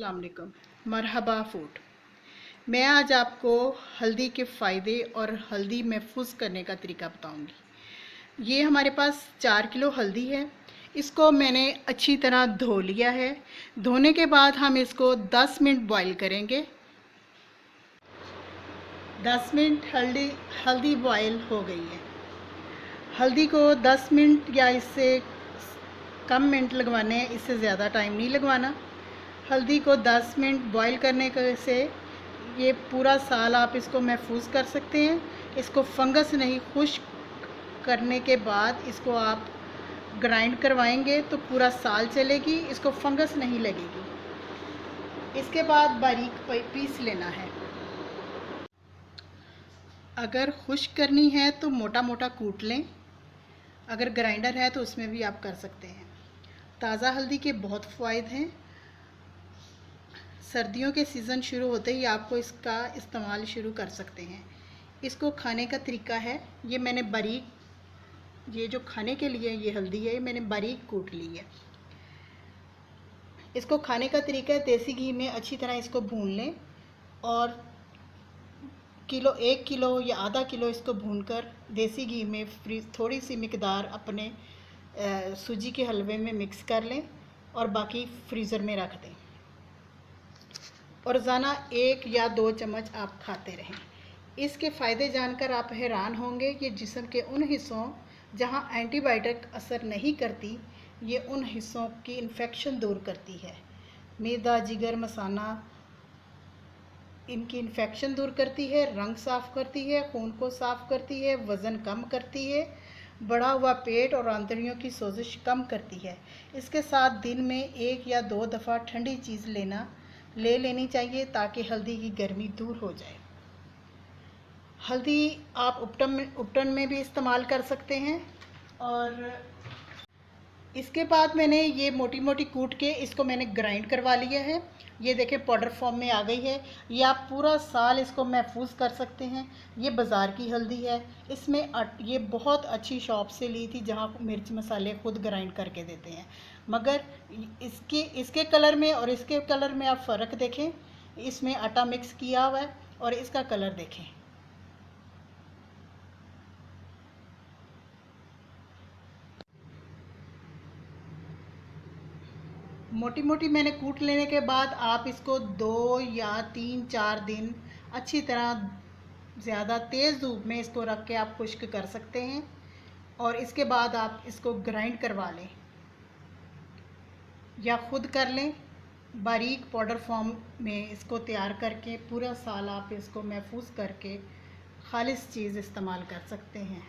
अस्सलाम वालेकुम। मरहबा फूड। मैं आज आपको हल्दी के फ़ायदे और हल्दी महफूज करने का तरीका बताऊंगी। ये हमारे पास 4 किलो हल्दी है। इसको मैंने अच्छी तरह धो लिया है। धोने के बाद हम इसको 10 मिनट बॉईल करेंगे। 10 मिनट हल्दी बॉईल हो गई है। हल्दी को 10 मिनट या इससे कम मिनट लगवाने हैं, इससे ज़्यादा टाइम नहीं लगवाना। हल्दी को 10 मिनट बॉईल करने से ये पूरा साल आप इसको महफूज कर सकते हैं। इसको फंगस नहीं, खुश्क करने के बाद इसको आप ग्राइंड करवाएंगे तो पूरा साल चलेगी, इसको फंगस नहीं लगेगी। इसके बाद बारीक पीस लेना है। अगर खुश्क करनी है तो मोटा मोटा कूट लें, अगर ग्राइंडर है तो उसमें भी आप कर सकते हैं। ताज़ा हल्दी के बहुत फ़ायदे हैं। सर्दियों के सीज़न शुरू होते ही आपको इसका इस्तेमाल शुरू कर सकते हैं। इसको खाने का तरीका है, ये मैंने बारीक, ये जो खाने के लिए ये हल्दी है, ये मैंने बारीक कूट ली है। इसको खाने का तरीका है, देसी घी में अच्छी तरह इसको भून लें और 1 किलो या आधा किलो इसको भूनकर देसी घी में थोड़ी सी मिकदार अपने सूजी के हलवे में मिक्स कर लें और बाकी फ्रीज़र में रख दें और रोज़ाना 1 या 2 चम्मच आप खाते रहें। इसके फ़ायदे जानकर आप हैरान होंगे कि जिस्म के उन हिस्सों जहां एंटीबायोटिक असर नहीं करती, ये उन हिस्सों की इन्फेक्शन दूर करती है। मैदा, जिगर, मसाना, इनकी इन्फेक्शन दूर करती है, रंग साफ़ करती है, खून को साफ़ करती है, वज़न कम करती है, बढ़ा हुआ पेट और आंतड़ियों की सोजिश कम करती है। इसके साथ दिन में 1 या 2 दफ़ा ठंडी चीज़ ले लेनी चाहिए ताकि हल्दी की गर्मी दूर हो जाए। हल्दी आप उपटन में भी इस्तेमाल कर सकते हैं। और इसके बाद मैंने ये मोटी मोटी कूट के इसको मैंने ग्राइंड करवा लिया है। ये देखें पाउडर फॉर्म में आ गई है। ये आप पूरा साल इसको महफूज कर सकते हैं। ये बाज़ार की हल्दी है। इसमें ये बहुत अच्छी शॉप से ली थी जहाँ मिर्च मसाले खुद ग्राइंड करके देते हैं। मगर इसके कलर में और इसके कलर में आप फ़र्क देखें। इसमें आटा मिक्स किया हुआ है और इसका कलर देखें। मोटी मोटी मैंने कूट लेने के बाद आप इसको 2 या 3-4 दिन अच्छी तरह ज़्यादा तेज़ धूप में इसको रख के आप खुश्क कर सकते हैं और इसके बाद आप इसको ग्राइंड करवा लें या ख़ुद कर लें। बारीक पाउडर फॉर्म में इसको तैयार करके पूरा साल आप इसको महफूज करके खालिस चीज़ इस्तेमाल कर सकते हैं।